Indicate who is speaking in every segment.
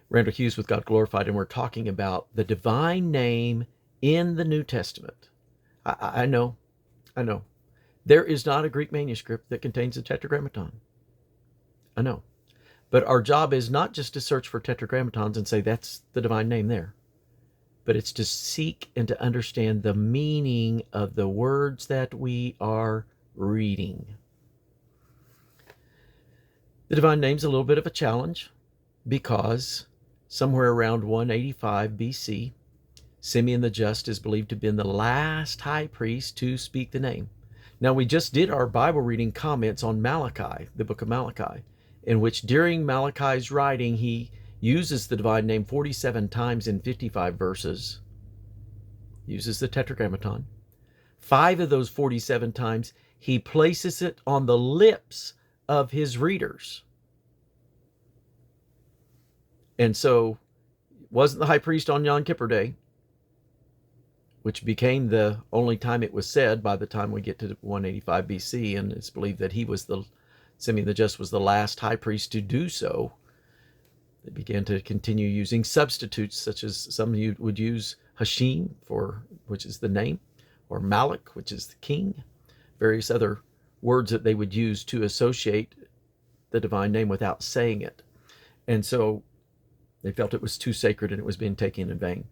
Speaker 1: Randall Hughes with God Glorified, and we're talking about the divine name in the New Testament. I know. There is not a Greek manuscript that contains the Tetragrammaton. I know. But our job is not just to search for tetragrammatons and say that's the divine name there, but it's to seek and to understand the meaning of the words that we are reading. The divine name's a little bit of a challenge because somewhere around 185 BC, Simeon the Just is believed to have been the last high priest to speak the name. Now, we just did our Bible reading comments on Malachi, the book of Malachi, in which during Malachi's writing, he uses the divine name 47 times in 55 verses, uses the Tetragrammaton. 5 of those 47 times, he places it on the lips of his readers. And so, it wasn't the high priest on Yom Kippur Day, which became the only time it was said by the time we get to 185 BC, and it's believed that Simeon the Just was the last high priest to do so. They began to continue using substitutes, such as some you would use Hashim, which is the name, or Malik, which is the king, various other words that they would use to associate the divine name without saying it. And so they felt it was too sacred and it was being taken in vain.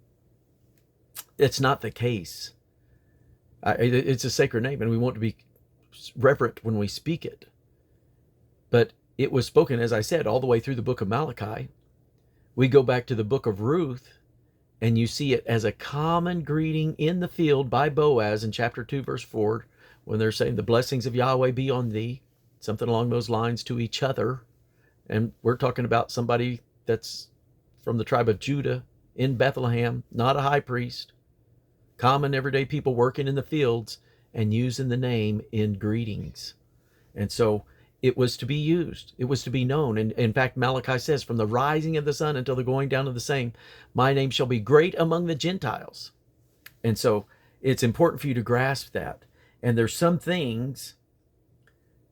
Speaker 1: It's not the case. It's a sacred name, and we want to be reverent when we speak it. But it was spoken, as I said, all the way through the book of Malachi. We go back to the book of Ruth, and you see it as a common greeting in the field by Boaz in chapter 2, verse 4, when they're saying, the blessings of Yahweh be on thee, something along those lines to each other. And we're talking about somebody that's from the tribe of Judah in Bethlehem, not a high priest, common everyday people working in the fields and using the name in greetings. And so it was to be used. It was to be known. And in fact, Malachi says, from the rising of the sun until the going down of the same, my name shall be great among the Gentiles. And so it's important for you to grasp that. And there's some things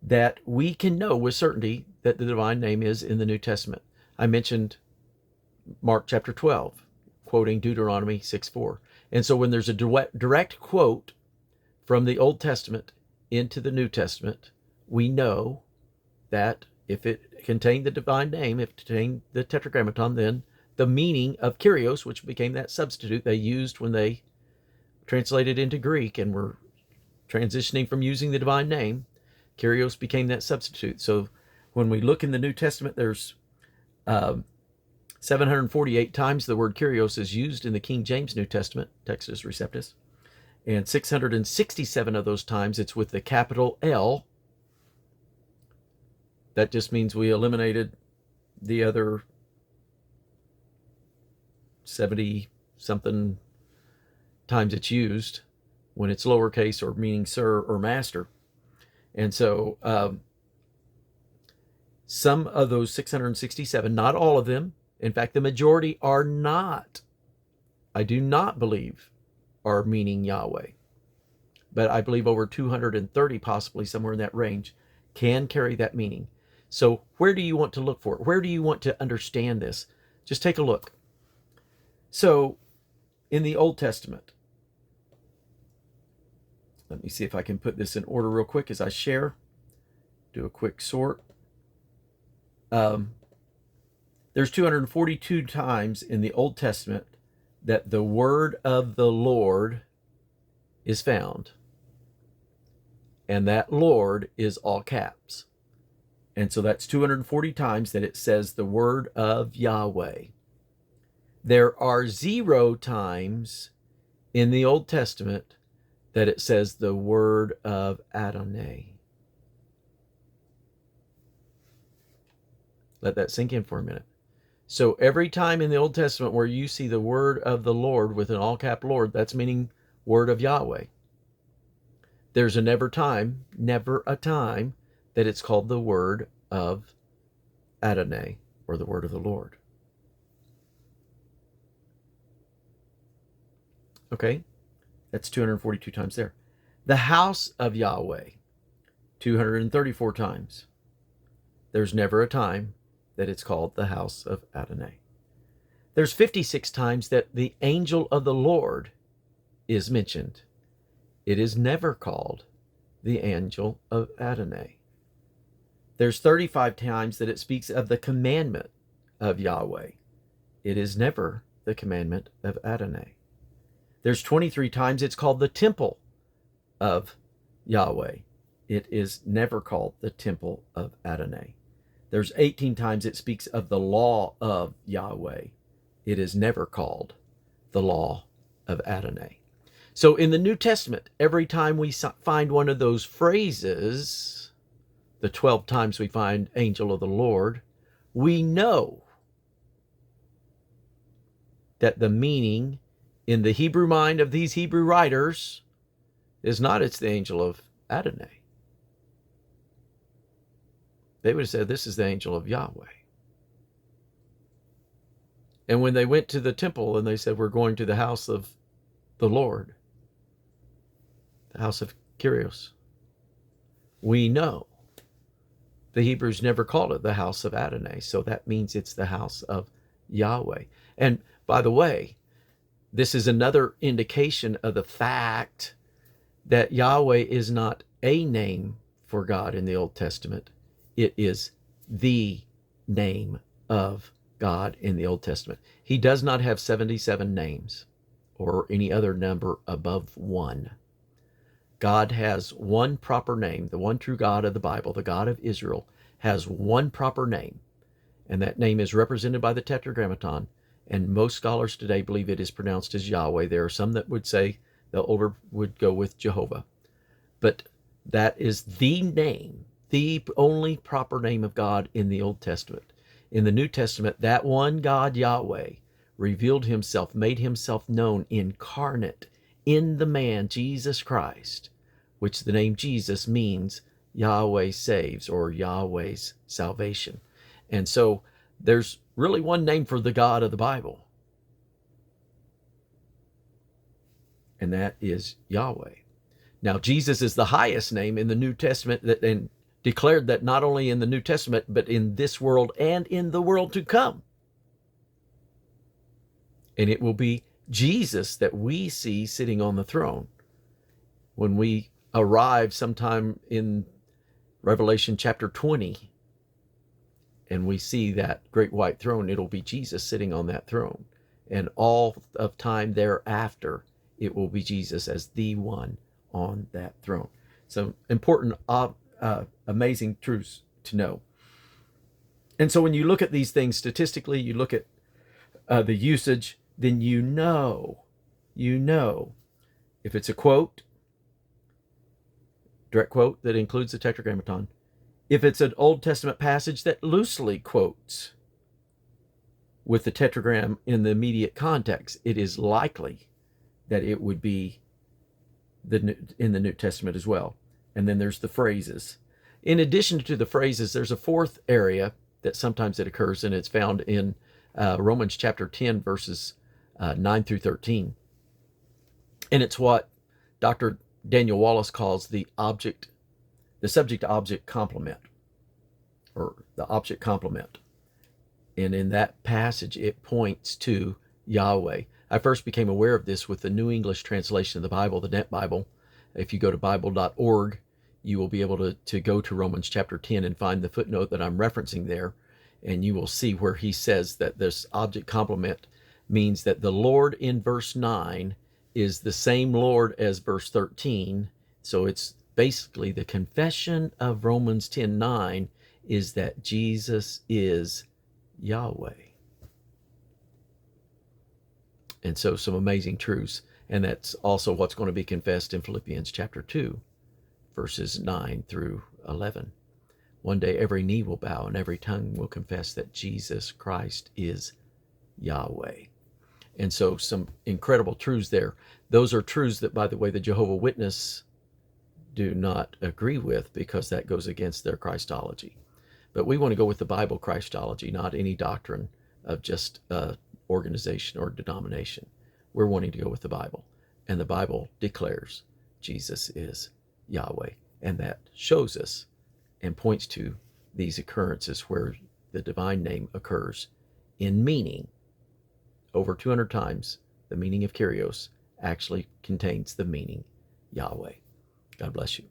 Speaker 1: that we can know with certainty that the divine name is in the New Testament. I mentioned Mark chapter 12, quoting Deuteronomy 6:4. And so when there's a direct quote from the Old Testament into the New Testament, we know that if it contained the divine name, if it contained the Tetragrammaton, then the meaning of Kyrios, which became that substitute they used when they translated into Greek and were transitioning from using the divine name, Kyrios became that substitute. So when we look in the New Testament, there's 748 times the word Kyrios is used in the King James New Testament, Textus Receptus, and 667 of those times it's with the capital L. That just means we eliminated the other 70-something times it's used when it's lowercase or meaning sir or master. And so some of those 667, not all of them, in fact, the majority are not, I do not believe, are meaning Yahweh. But I believe over 230, possibly somewhere in that range, can carry that meaning. So where do you want to look for it? Where do you want to understand this? Just take a look. So in the Old Testament, let me see if I can put this in order real quick as I share. Do a quick sort. There's 242 times in the Old Testament that the word of the Lord is found. And that Lord is all caps. And so that's 240 times that it says the word of Yahweh. There are 0 times in the Old Testament that it says the word of Adonai. Let that sink in for a minute. So every time in the Old Testament where you see the word of the Lord with an all cap Lord, that's meaning word of Yahweh. There's never a time that it's called the word of Adonai or the word of the Lord. Okay, that's 242 times there. The house of Yahweh, 234 times. There's never a time that it's called the house of Adonai. There's 56 times that the angel of the Lord is mentioned. It is never called the angel of Adonai. There's 35 times that it speaks of the commandment of Yahweh. It is never the commandment of Adonai. There's 23 times it's called the temple of Yahweh. It is never called the temple of Adonai. There's 18 times it speaks of the law of Yahweh. It is never called the law of Adonai. So in the New Testament, every time we find one of those phrases, the 12 times we find angel of the Lord, we know that the meaning in the Hebrew mind of these Hebrew writers is not it's the angel of Adonai. They would have said this is the angel of Yahweh. And when they went to the temple and they said, we're going to the house of the Lord, the house of Kyrios, we know the Hebrews never called it the house of Adonai. So that means it's the house of Yahweh. And by the way, this is another indication of the fact that Yahweh is not a name for God in the Old Testament. It is the name of God in the Old Testament. He does not have 77 names or any other number above one. God has one proper name. The one true God of the Bible, the God of Israel, has one proper name. And that name is represented by the Tetragrammaton. And most scholars today believe it is pronounced as Yahweh. There are some that would say the older would go with Jehovah. But that is the name, the only proper name of God in the Old Testament. In the New Testament, that one God, Yahweh, revealed himself, made himself known, incarnate in the man, Jesus Christ, which the name Jesus means Yahweh saves, or Yahweh's salvation. And so there's really one name for the God of the Bible, and that is Yahweh. Now, Jesus is the highest name in the New Testament, and declared that not only in the New Testament, but in this world and in the world to come. And it will be Jesus that we see sitting on the throne. When we arrive sometime in Revelation chapter 20, and we see that great white throne, it'll be Jesus sitting on that throne. And all of time thereafter, it will be Jesus as the one on that throne. So important, amazing truths to know. And so when you look at these things statistically, you look at the usage, then you know if it's a quote, direct quote that includes the Tetragrammaton, if it's an Old Testament passage that loosely quotes with the tetragram in the immediate context, it is likely that it would be in the New Testament as well. And then there's the phrases. In addition to the phrases, there's a fourth area that sometimes it occurs, and it's found in Romans chapter 10, verses 9 through 13. And it's what Dr. Daniel Wallace calls the subject-object complement, or the object complement. And in that passage, it points to Yahweh. I first became aware of this with the New English translation of the Bible, the Net Bible. If you go to bible.org, you will be able to go to Romans chapter 10 and find the footnote that I'm referencing there. And you will see where he says that this object complement means that the Lord in verse 9 is the same Lord as verse 13. So it's basically the confession of Romans 10:9 is that Jesus is Yahweh. And so some amazing truths. And that's also what's going to be confessed in Philippians chapter 2, verses 9 through 11. One day every knee will bow and every tongue will confess that Jesus Christ is Yahweh. And so some incredible truths there. Those are truths that, by the way, the Jehovah Witness do not agree with, because that goes against their Christology. But we want to go with the Bible Christology, not any doctrine of just organization or denomination. We're wanting to go with the Bible. And the Bible declares Jesus is Yahweh. And that shows us and points to these occurrences where the divine name occurs in meaning over 200 times, the meaning of Kyrios actually contains the meaning Yahweh. God bless you.